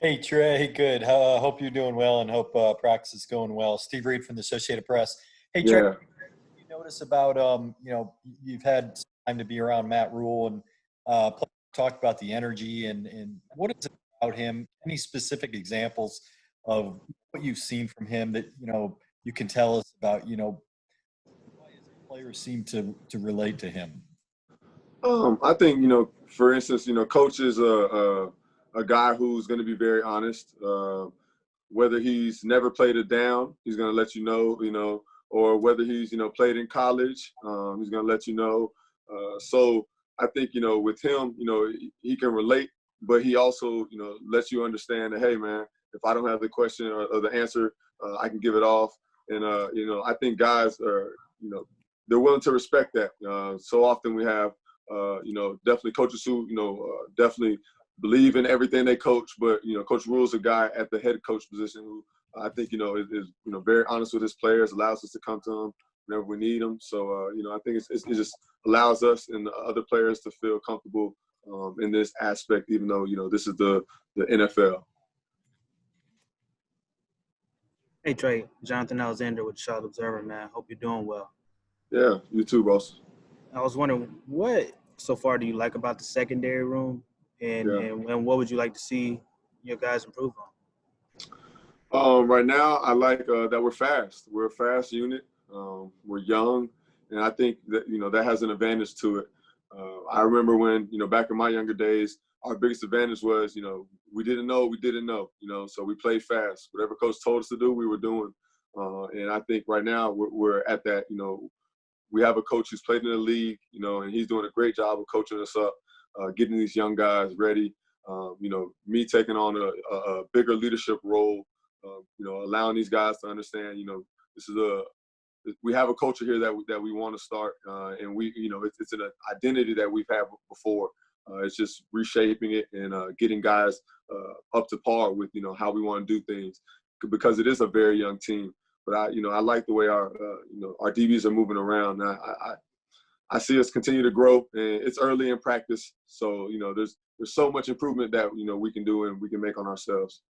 Hey Trey, good. Hope you're doing well and hope practice is going well. Steve Reed from the Associated Press. Hey Trey, Yeah. you notice about you've had some time to be around Matt Rhule and talk about the energy and what is it about him? Any specific examples of what you've seen from him that you can tell us about why his players seem to relate to him? I think, for instance, coach is a guy who's going to be very honest. Whether he's never played it down, he's going to let you know, or whether he's, played in college, he's going to let you know. So I think, with him, he can relate, but he also, lets you understand that, hey, man, if I don't have the question or the answer, I can give it off. And, I think guys are, they're willing to respect that. So often we have, definitely coaches who, definitely believe in everything they coach, but, Coach Rhule's a guy at the head coach position who I think, is very honest with his players, allows us to come to him whenever we need them. So, I think it just allows us and the other players to feel comfortable in this aspect, even though, this is the NFL. Hey Trey, Jonathan Alexander with Charlotte Observer, man. Hope you're doing well. Yeah, you too, boss. I was wondering, what so far do you like about the secondary room, and Yeah. and what would you like to see your guys improve on? Right now, I like that we're fast. We're a fast unit. We're young, and I think that that has an advantage to it. I remember when back in my younger days, our biggest advantage was we didn't know, so we played fast. Whatever coach told us to do, we were doing. And I think right now we're at that. We have a coach who's played in the league, and he's doing a great job of coaching us up, getting these young guys ready. Me taking on a bigger leadership role. Allowing these guys to understand, this is we have a culture here that we want to start, and it's an identity that we've had before. It's just reshaping it and getting guys up to par with how we want to do things, because it is a very young team. But I like the way our DBs are moving around. And I see us continue to grow, and it's early in practice, so there's so much improvement that we can do and we can make on ourselves.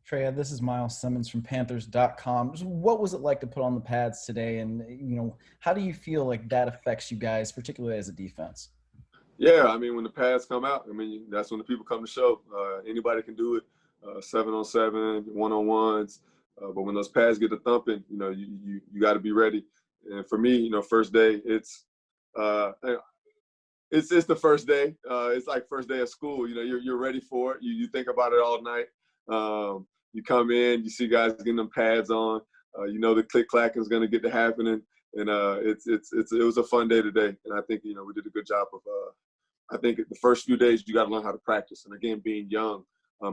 Trey, this is Miles Simmons from Panthers.com. What was it like to put on the pads today? And, how do you feel like that affects you guys, particularly as a defense? Yeah, I mean, when the pads come out, that's when the people come to show. Anybody can do it, 7-on-7, one-on-ones. But when those pads get to thumping, you got to be ready. And for me, first day, it's the first day. It's like first day of school. You're ready for it. You think about it all night. You come in, you see guys getting them pads on. The click clack is going to get to happening, and it was a fun day today. And I think we did a good job of. I think the first few days you got to learn how to practice. And again, being young,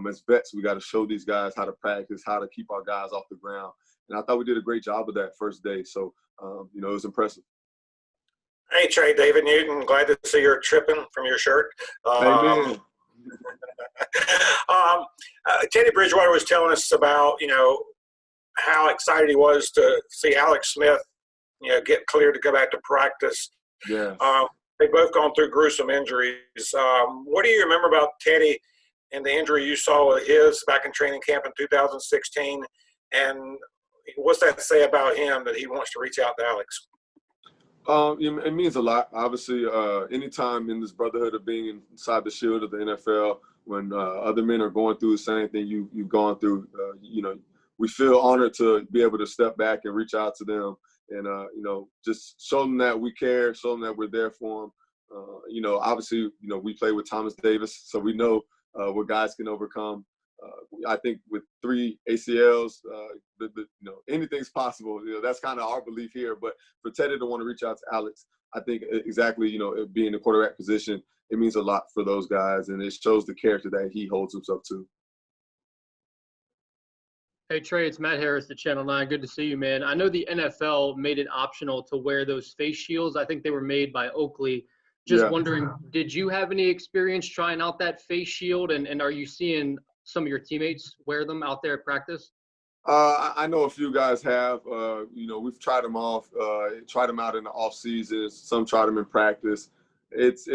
as vets, we got to show these guys how to practice, how to keep our guys off the ground. And I thought we did a great job of that first day. So it was impressive. Hey Trey, David Newton, glad to see you're tripping from your shirt. Amen. Teddy Bridgewater was telling us about, how excited he was to see Alex Smith, get cleared to go back to practice. Yeah. They've both gone through gruesome injuries. What do you remember about Teddy and the injury you saw with his back in training camp in 2016? And what's that say about him that he wants to reach out to Alex? It means a lot. Obviously, anytime in this brotherhood of being inside the shield of the NFL, when other men are going through the same thing you've gone through, we feel honored to be able to step back and reach out to them and, just show them that we care, show them that we're there for them. Obviously, we play with Thomas Davis, so we know what guys can overcome. I think with 3 ACLs, anything's possible. That's kind of our belief here. But for Teddy to want to reach out to Alex, I think exactly, being the quarterback position, it means a lot for those guys, and it shows the character that he holds himself to. Hey, Trey, it's Matt Harris at Channel 9. Good to see you, man. I know the NFL made it optional to wear those face shields. I think they were made by Oakley. Just wondering, did you have any experience trying out that face shield, and are you seeing some of your teammates wear them out there at practice? I know a few guys have. We've tried them off, tried them out in the off season. Some tried them in practice. It's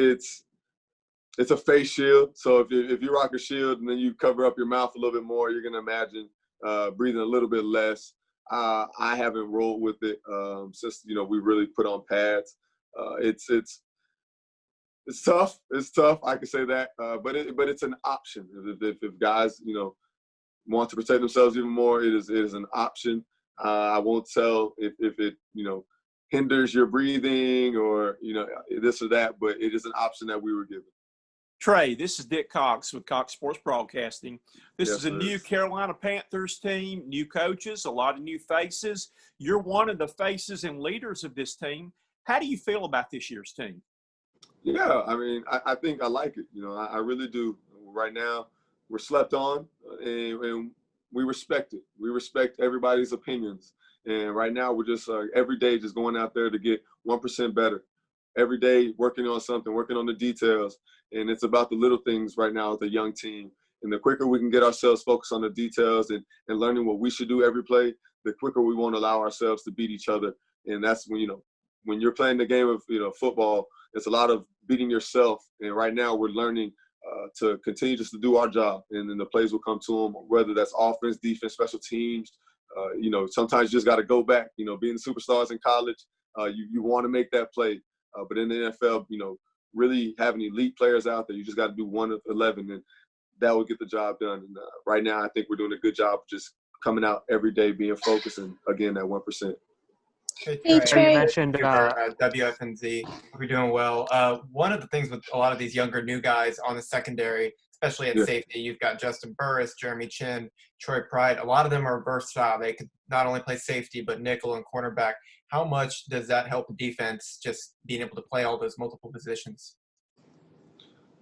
it's a face shield. So if you rock a shield and then you cover up your mouth a little bit more, you're gonna imagine breathing a little bit less. I haven't rolled with it since we really put on pads. It's tough. It's tough. I can say that, but it's an option. If guys want to protect themselves even more, it is an option. I won't tell if it hinders your breathing or this or that, but it is an option that we were given. Tre, this is Dick Cox with Cox Sports Broadcasting. This Yes, is a new Carolina Panthers team, new coaches, a lot of new faces. You're one of the faces and leaders of this team. How do you feel about this year's team? Yeah, I mean, I think I like it. I really do. Right now, we're slept on, and we respect it. We respect everybody's opinions. And right now, we're just every day just going out there to get 1% better. Every day working on something, working on the details. And it's about the little things right now with a young team. And the quicker we can get ourselves focused on the details and learning what we should do every play, the quicker we won't allow ourselves to beat each other. And that's when you're playing the game of football, it's a lot of beating yourself. And right now we're learning to continue just to do our job. And then the plays will come to them, whether that's offense, defense, special teams. Sometimes you just got to go back. Being superstars in college, you want to make that play. But in the NFL, really having elite players out there, you just got to do 1 of 11, and that will get the job done. And right now, I think we're doing a good job of just coming out every day, being focused, and again, that 1%. Hey, Tre. You mentioned WFNZ. We're doing well. One of the things with a lot of these younger new guys on the secondary, especially at safety, you've got Justin Burris, Jeremy Chin, Troy Pride. A lot of them are versatile. They could not only play safety, but nickel and cornerback. How much does that help the defense, just being able to play all those multiple positions?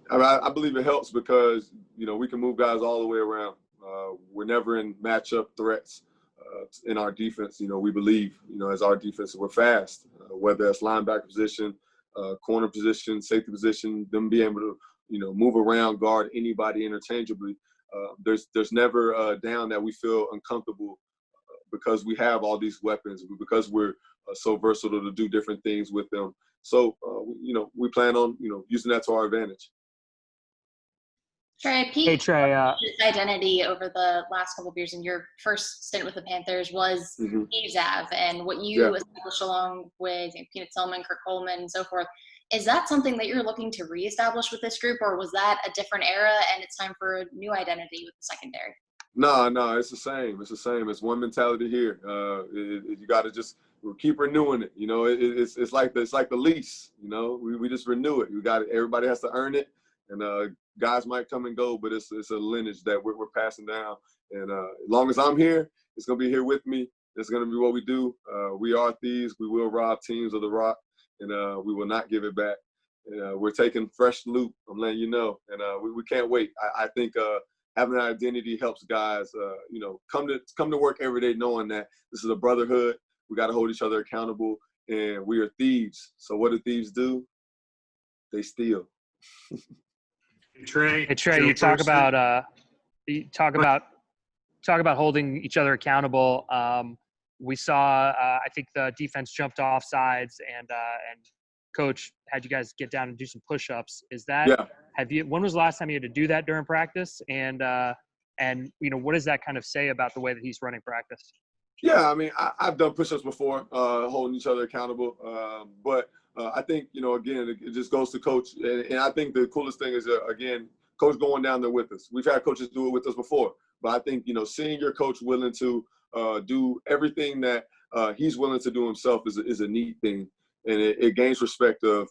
I believe it helps because, we can move guys all the way around. We're never in matchup threats in our defense. We believe, as our defense, we're fast, whether it's linebacker position, corner position, safety position, them being able to, move around, guard anybody interchangeably. There's never a down that we feel uncomfortable because we have all these weapons, because we're so versatile to do different things with them. So, we plan on, using that to our advantage. Tre, Hey, Tre. Identity over the last couple of years, and your first stint with the Panthers was Thieves Ave, and what you established along with Peanut Selman, Kirk Coleman, and so forth. Is that something that you're looking to reestablish with this group, or was that a different era and it's time for a new identity with the secondary? No, it's the same. It's the same. It's one mentality here. You got to just keep renewing it. It's like the lease. We just renew it. Everybody has to earn it, and guys might come and go, but it's a lineage that we're passing down. And as long as I'm here, it's gonna be here with me. It's gonna be what we do. We are thieves. We will rob teams of the rock, and we will not give it back. And we're taking fresh loot. I'm letting you know, and we can't wait. I think having an identity helps guys, come to work every day knowing that this is a brotherhood. We got to hold each other accountable, and we are thieves. So what do thieves do? They steal. Tre, You talk about holding each other accountable. We saw, I think the defense jumped off sides, and coach had you guys get down and do some push-ups. Is that when was the last time you had to do that during practice? And what does that kind of say about the way that he's running practice? Yeah, I mean, I've done push-ups before, holding each other accountable. But I think, again, it just goes to coach. And I think the coolest thing is, again, coach going down there with us. We've had coaches do it with us before. But I think, seeing your coach willing to do everything that he's willing to do himself is a neat thing. And it gains respect of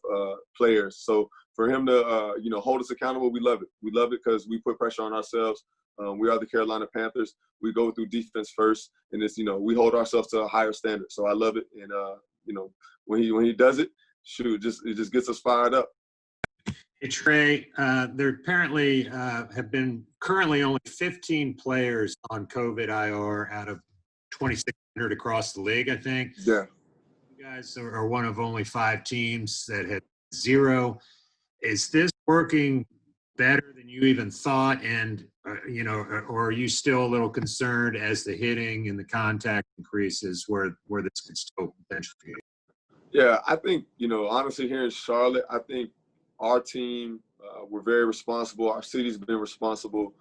players. So for him to, hold us accountable, we love it. We love it because we put pressure on ourselves. We are the Carolina Panthers. We go through defense first, and it's we hold ourselves to a higher standard. So I love it, and when he does it, it just gets us fired up. Hey, Tre, there apparently have been currently only 15 players on COVID IR out of 2,600 across the league, I think. Yeah. You guys are one of only 5 teams that had 0. Is this working better than you even thought? And, or are you still a little concerned as the hitting and the contact increases where this could still potentially be? Yeah, I think, honestly, here in Charlotte, I think our team We're very responsible. Our city's been responsible.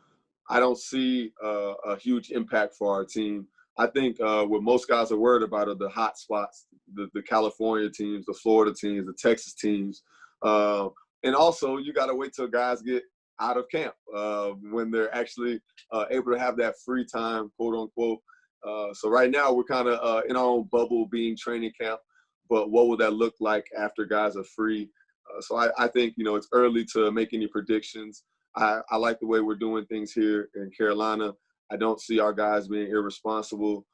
I don't see a huge impact for our team. I think what most guys are worried about are the hot spots, the California teams, the Florida teams, the Texas teams. And also, you got to wait till guys get out of camp when they're actually able to have that free time, quote unquote. So right now, we're kind of in our own bubble being training camp. But what will that look like after guys are free? So I think, it's early to make any predictions. I like the way we're doing things here in Carolina. I don't see our guys being irresponsible.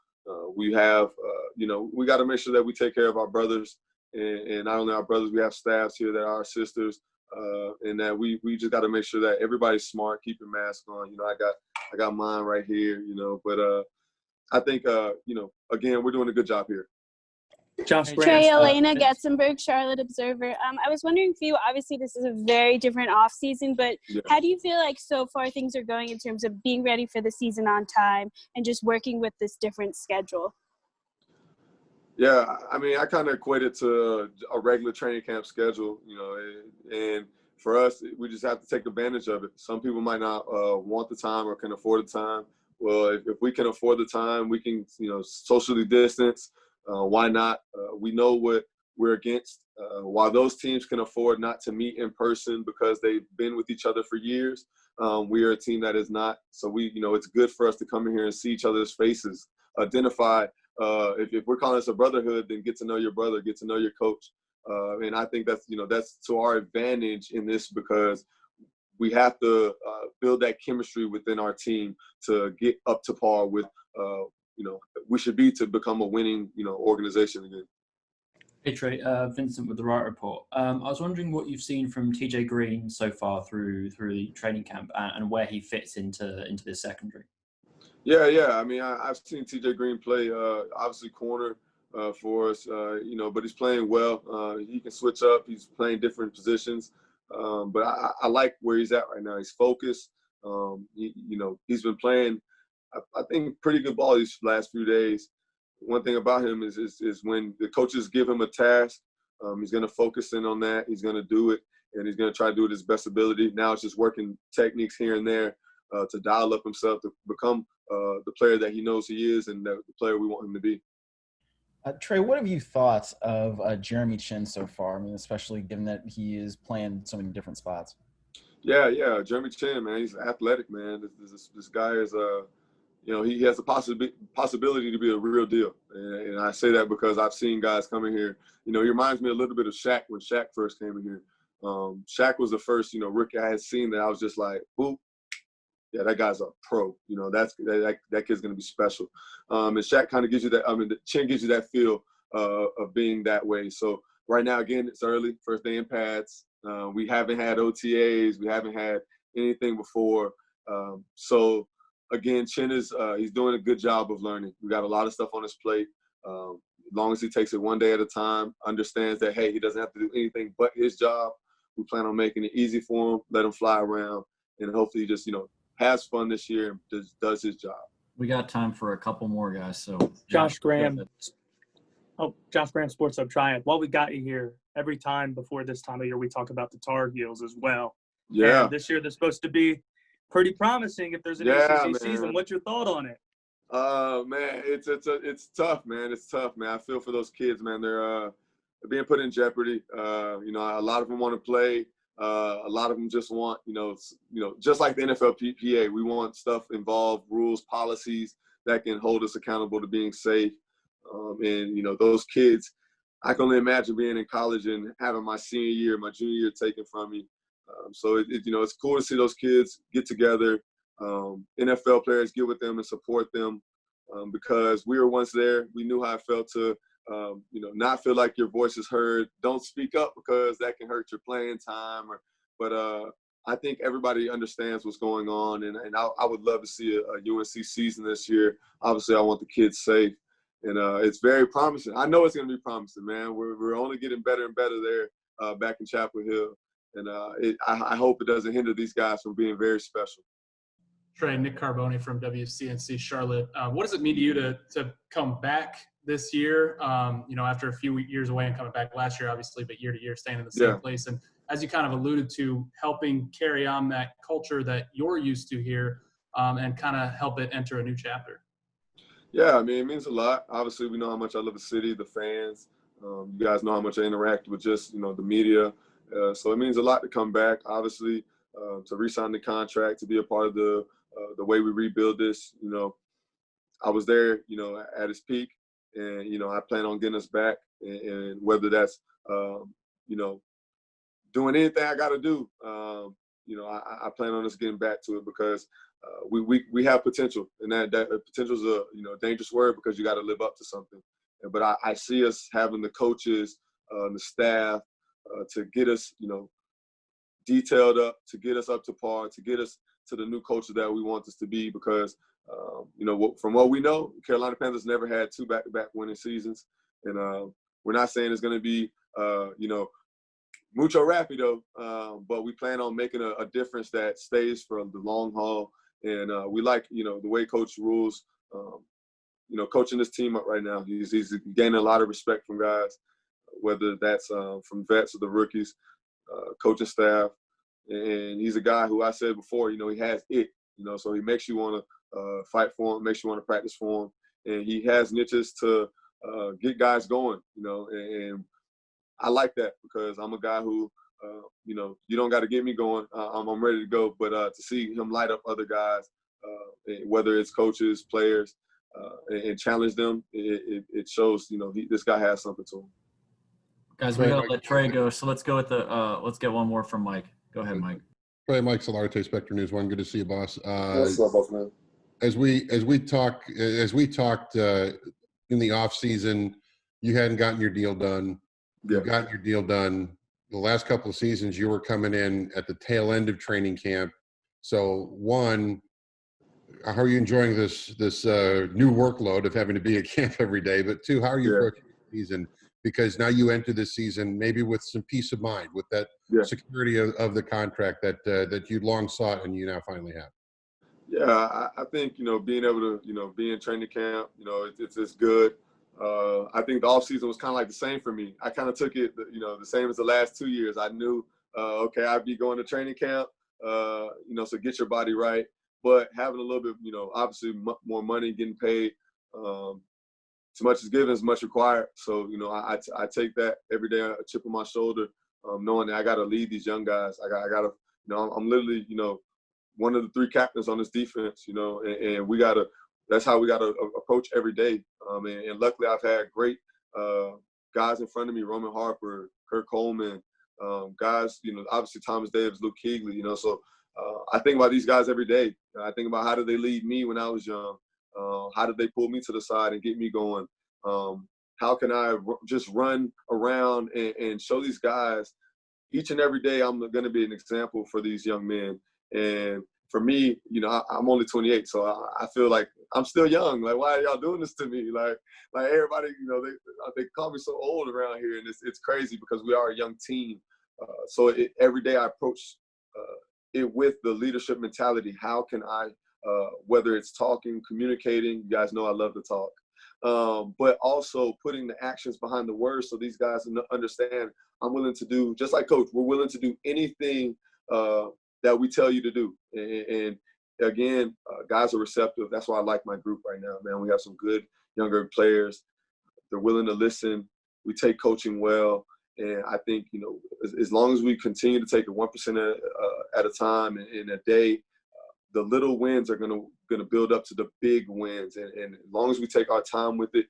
We have, we got to make sure that we take care of our brothers, and not only our brothers, we have staffs here that are our sisters, and that we just got to make sure that everybody's smart, keeping masks on. I got mine right here, but I think, again, we're doing a good job here. Trey, Elena, Getzenberg, Charlotte Observer. I was wondering for you, obviously this is a very different off season, but how do you feel like so far things are going in terms of being ready for the season on time and just working with this different schedule? Yeah, I mean, I kind of equate it to a regular training camp schedule, and for us, we just have to take advantage of it. Some people might not want the time or can afford the time. Well, if we can afford the time, we can, socially distance. Why not? We know what we're against. While those teams can afford not to meet in person because they've been with each other for years, we are a team that is not. So it's good for us to come in here and see each other's faces, identify. If we're calling this a brotherhood, then get to know your brother, get to know your coach. And I think that's to our advantage in this, because we have to build that chemistry within our team to get up to par with we should be to become a winning, organization again. Hey Trey, Vincent with the Riot Report. I was wondering what you've seen from TJ Green so far through the training camp and where he fits into this secondary. Yeah. I mean, I've seen TJ Green play, obviously corner for us, but he's playing well. He can switch up. He's playing different positions. But I like where he's at right now. He's focused. He's been playing, I think, pretty good ball these last few days. One thing about him is when the coaches give him a task, he's going to focus in on that. He's going to do it, and he's going to try to do it his best ability. Now it's just working techniques here and there to dial up himself to become the player that he knows he is and the player we want him to be. Trey, what have you thought of Jeremy Chin so far? I mean, especially given that he is playing so many different spots. Yeah. Jeremy Chin, man, he's athletic, man. This guy is he has the possibility to be a real deal. And I say that because I've seen guys coming here. He reminds me a little bit of Shaq when Shaq first came in here. Shaq was the first, rookie I had seen that I was just like, boop, yeah, that guy's a pro. That kid's going to be special. And Shaq kind of gives you that, the Chin gives you that feel of being that way. So right now, again, it's early, first day in pads. We haven't had OTAs. We haven't had anything before. So, again, Chin is he's doing a good job of learning. We got a lot of stuff on his plate. As long as he takes it one day at a time, understands that, hey, he doesn't have to do anything but his job. We plan on making it easy for him, let him fly around, and hopefully just, has fun this year and just does his job. We got time for a couple more guys. So Josh Graham, Sports Hub Triumph. While we got you here, every time before this time of year, we talk about the Tar Heels as well. Yeah. And this year they're supposed to be pretty promising if there's an ACC season. What's your thought on it? Man, it's tough, man. It's tough, man. I feel for those kids, man. They're being put in jeopardy. A lot of them want to play. A lot of them just want, just like the NFLPA, we want stuff involved, rules, policies that can hold us accountable to being safe. And those kids, I can only imagine being in college and having my senior year, my junior year taken from me. So it's cool to see those kids get together. NFL players get with them and support them because we were once there. We knew how it felt to, not feel like your voice is heard. Don't speak up because that can hurt your playing time. But I think everybody understands what's going on, and I would love to see a UNC season this year. Obviously, I want the kids safe, and it's very promising. I know it's going to be promising, man. We're only getting better and better there back in Chapel Hill. And I hope it doesn't hinder these guys from being very special. Trey, Nick Carboni from WCNC Charlotte. What does it mean to you to come back this year, after a few years away and coming back last year, obviously, but year to year staying in the same place? And as you kind of alluded to, helping carry on that culture that you're used to here and kind of help it enter a new chapter? Yeah, I mean, it means a lot. Obviously, we know how much I love the city, the fans. You guys know how much I interact with just, the media. So it means a lot to come back, obviously, to re-sign the contract, to be a part of the way we rebuild this. I was there, at its peak, and, I plan on getting us back. And whether that's, doing anything I got to do, I plan on us getting back to it because we have potential, and that potential is a dangerous word because you got to live up to something. But I see us having the coaches, the staff, to get us, detailed up, to get us up to par, to get us to the new culture that we want us to be. Because from what we know, Carolina Panthers never had 2 back-to-back winning seasons, and we're not saying it's going to be mucho rapido, but we plan on making a difference that stays for the long haul. And we like, the way Coach Rhule's, coaching this team up right now. He's gaining a lot of respect from guys, whether that's from vets or the rookies, coaching staff. And he's a guy who I said before, he has it, so he makes you want to fight for him, makes you want to practice for him. And he has niches to get guys going, and I like that because I'm a guy who, you don't got to get me going. I'm ready to go. But to see him light up other guys, whether it's coaches, players, and challenge them, it shows, this guy has something to him. Guys, we gotta let Trey go, so let's go with let's get one more from Mike. Go ahead, Mike. Trey, Mike Solarte, Spectre News 1. Good to see you, boss. What's up, boss man? As we talked in the off season, you hadn't gotten your deal done. You got your deal done. The last couple of seasons, you were coming in at the tail end of training camp. So, one, how are you enjoying this new workload of having to be at camp every day? But two, how are you approaching the season? Because now you enter this season maybe with some peace of mind, with that security of the contract that you long sought and you now finally have. Yeah, I think, being able to, be in training camp, it's good. I think the off season was kind of like the same for me. I kind of took it, the same as the last 2 years. I knew, okay, I'd be going to training camp, so get your body right. But having a little bit, obviously more money, getting paid, too much is given, as much required. So, I take that every day, a chip on my shoulder, knowing that I got to lead these young guys. I got to, I'm literally, one of the 3 captains on this defense, and we got to, that's how we got to approach every day. And luckily I've had great guys in front of me, Roman Harper, Kurt Coleman, guys, obviously Thomas Davis, Luke Kuechly, so I think about these guys every day. I think about how did they lead me when I was young? How did they pull me to the side and get me going? How can I just run around and show these guys each and every day I'm going to be an example for these young men. And for me, I'm only 28, so I feel like I'm still young. Like, why are y'all doing this to me? Like everybody, they call me so old around here, and it's crazy because we are a young team. So every day I approach it with the leadership mentality. How can I, whether it's talking, communicating, you guys know I love to talk, but also putting the actions behind the words so these guys understand I'm willing to do, just like Coach, we're willing to do anything that we tell you to do. And again, guys are receptive. That's why I like my group right now, man. We have some good younger players. They're willing to listen. We take coaching well. And I think, as long as we continue to take it 1% at a time and a day, the little wins are gonna build up to the big wins. And as long as we take our time with it,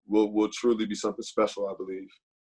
we'll truly be something special, I believe.